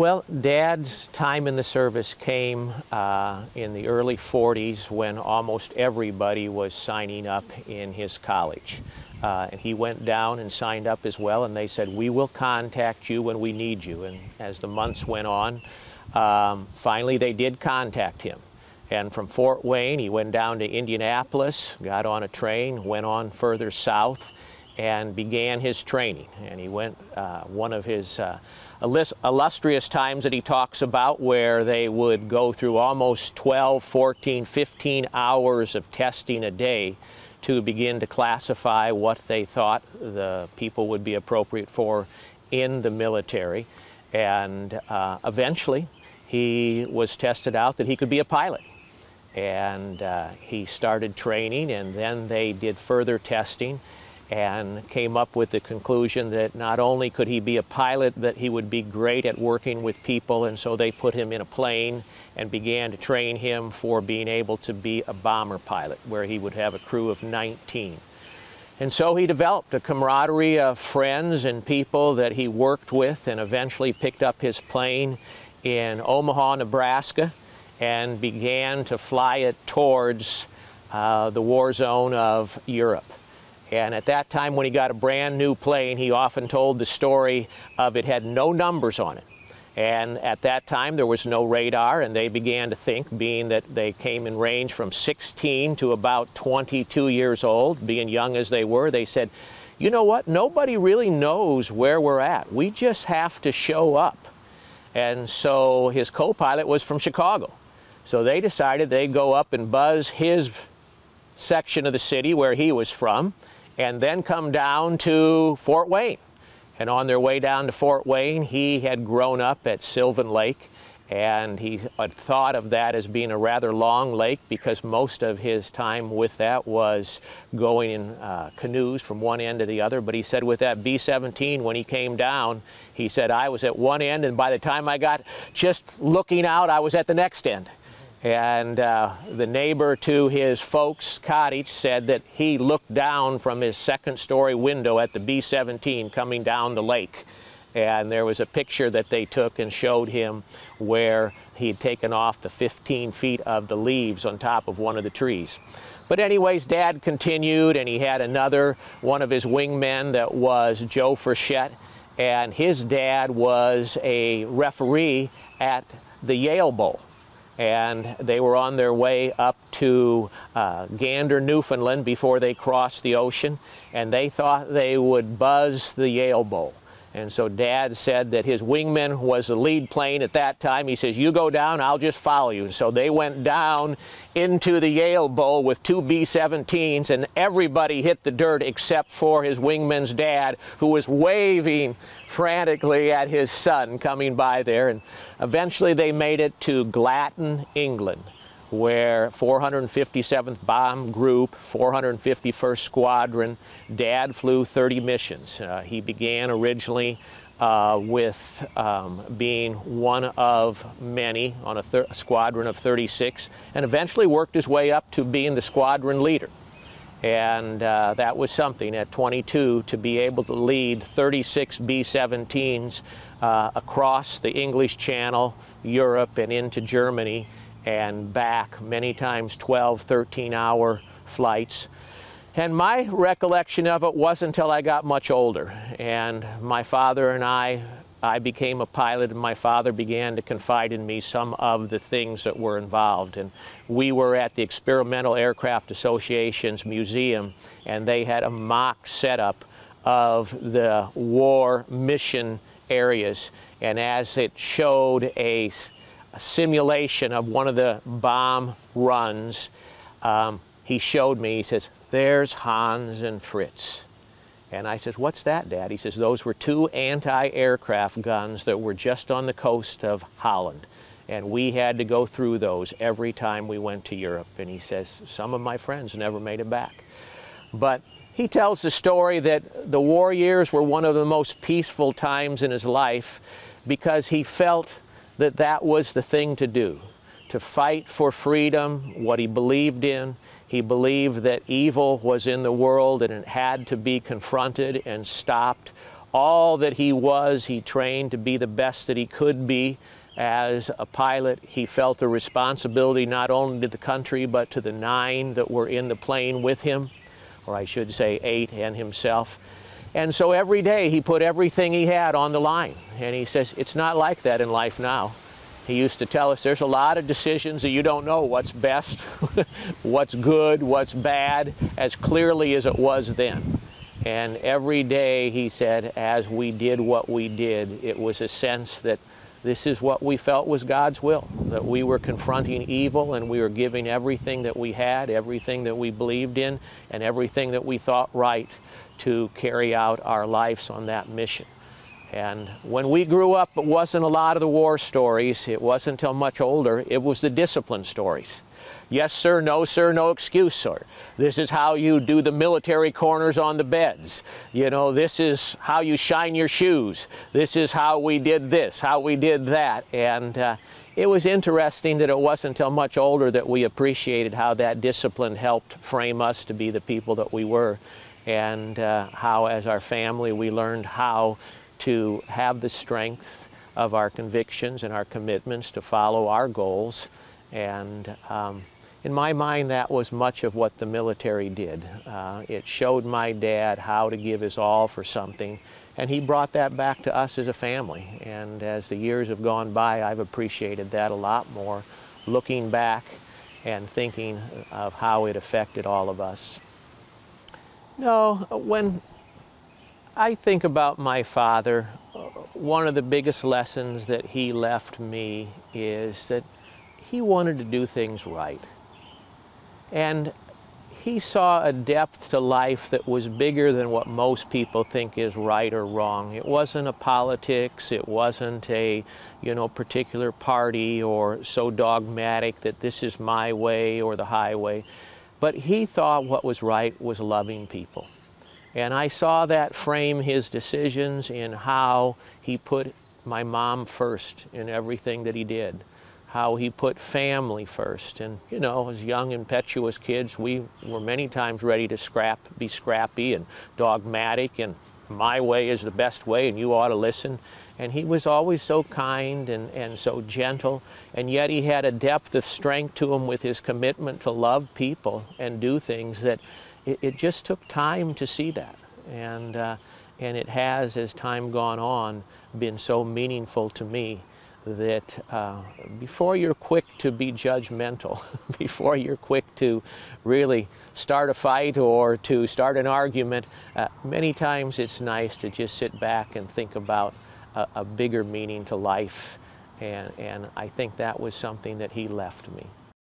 Well, Dad's time in the service came in the early 40s when almost everybody was signing up in his college. And he went down and signed up as well, and they said, we will contact you when we need you. And as the months went on, finally they did contact him. And from Fort Wayne, he went down to Indianapolis, got on a train, went on further south, and began his training. And he went, one of his illustrious times that he talks about, where they would go through almost 12, 14, 15 hours of testing a day to begin to classify what they thought the people would be appropriate for in the military. And eventually he was tested out that he could be a pilot. And he started training, and then they did further testing and came up with the conclusion that not only could he be a pilot, but he would be great at working with people, and so they put him in a plane and began to train him for being able to be a bomber pilot, where he would have a crew of 19. And so he developed a camaraderie of friends and people that he worked with, and eventually picked up his plane in Omaha, Nebraska, and began to fly it towards the war zone of Europe. And at that time, when he got a brand new plane, he often told the story of it had no numbers on it. And at that time, there was no radar, and they began to think, being that they came in range from 16 to about 22 years old, being young as they were, they said, you know what, nobody really knows where we're at. We just have to show up. And so his co-pilot was from Chicago. So they decided they'd go up and buzz his section of the city where he was from, and then come down to Fort Wayne. And on their way down to Fort Wayne, he had grown up at Sylvan Lake, and he had thought of that as being a rather long lake, because most of his time with that was going in canoes from one end to the other. But he said with that B-17, when he came down, he said, I was at one end, and by the time I got just looking out, I was at the next end. And the neighbor to his folks' cottage said that he looked down from his second-story window at the B-17 coming down the lake. And there was a picture that they took and showed him where he'd taken off the 15 feet of the leaves on top of one of the trees. But anyways, Dad continued, and he had another one of his wingmen that was Joe Frechette, and his dad was a referee at the Yale Bowl. And they were on their way up to Gander, Newfoundland before they crossed the ocean, and they thought they would buzz the Yale Bowl. And so Dad said that his wingman was the lead plane at that time. He says, you go down, I'll just follow you. And so they went down into the Yale Bowl with two B-17s, and everybody hit the dirt except for his wingman's dad, who was waving frantically at his son coming by there. And eventually they made it to Glatton, England, where 457th Bomb Group, 451st Squadron, Dad flew 30 missions. He began originally with being one of many on a squadron of 36, and eventually worked his way up to being the squadron leader. And that was something at 22 to be able to lead 36 B-17s across the English Channel, Europe, and into Germany, and back, many times 12, 13-hour flights. And my recollection of it wasn't until I got much older, and my father and I became a pilot, and my father began to confide in me some of the things that were involved. And we were at the Experimental Aircraft Association's museum, and they had a mock setup of the war mission areas, and as it showed a simulation of one of the bomb runs, he showed me, he says, there's Hans and Fritz. And I says, what's that, Dad? He says, those were two anti-aircraft guns that were just on the coast of Holland. And we had to go through those every time we went to Europe. And he says, some of my friends never made it back. But he tells the story that the war years were one of the most peaceful times in his life, because he felt that that was the thing to do, to fight for freedom, what he believed in. He believed that evil was in the world and it had to be confronted and stopped, all that he was, he trained to be the best that he could be. As a pilot, he felt a responsibility not only to the country, but to the 9 that were in the plane with him, or I should say 8 and himself. And so every day he put everything he had on the line. And he says, it's not like that in life now. He used to tell us there's a lot of decisions that you don't know what's best, what's good, what's bad, as clearly as it was then. And every day, he said, as we did what we did, it was a sense that this is what we felt was God's will, that we were confronting evil and we were giving everything that we had, everything that we believed in, and everything that we thought right to carry out our lives on that mission. And when we grew up, it wasn't a lot of the war stories. It wasn't until much older. It was the discipline stories. Yes, sir, no excuse, sir. This is how you do the military corners on the beds. You know, this is how you shine your shoes. This is how we did this, how we did that. And it was interesting that it wasn't until much older that we appreciated how that discipline helped frame us to be the people that we were. And how, as our family, we learned how to have the strength of our convictions and our commitments to follow our goals. And in my mind, that was much of what the military did. It showed my dad how to give his all for something, and he brought that back to us as a family. And as the years have gone by, I've appreciated that a lot more, looking back and thinking of how it affected all of us. No, when I think about my father, one of the biggest lessons that he left me is that he wanted to do things right. And he saw a depth to life that was bigger than what most people think is right or wrong. It wasn't a politics, it wasn't a, particular party or so dogmatic that this is my way or the highway. But he thought what was right was loving people. And I saw that frame his decisions in how he put my mom first in everything that he did, how he put family first. And, as young, impetuous kids, we were many times ready to be scrappy and dogmatic, and my way is the best way, and you ought to listen. And he was always so kind and so gentle, and yet he had a depth of strength to him with his commitment to love people and do things that it just took time to see that. And it has, as time gone on, been so meaningful to me that before you're quick to be judgmental, before you're quick to really start a fight or to start an argument, many times it's nice to just sit back and think about a bigger meaning to life. And I think that was something that he left me.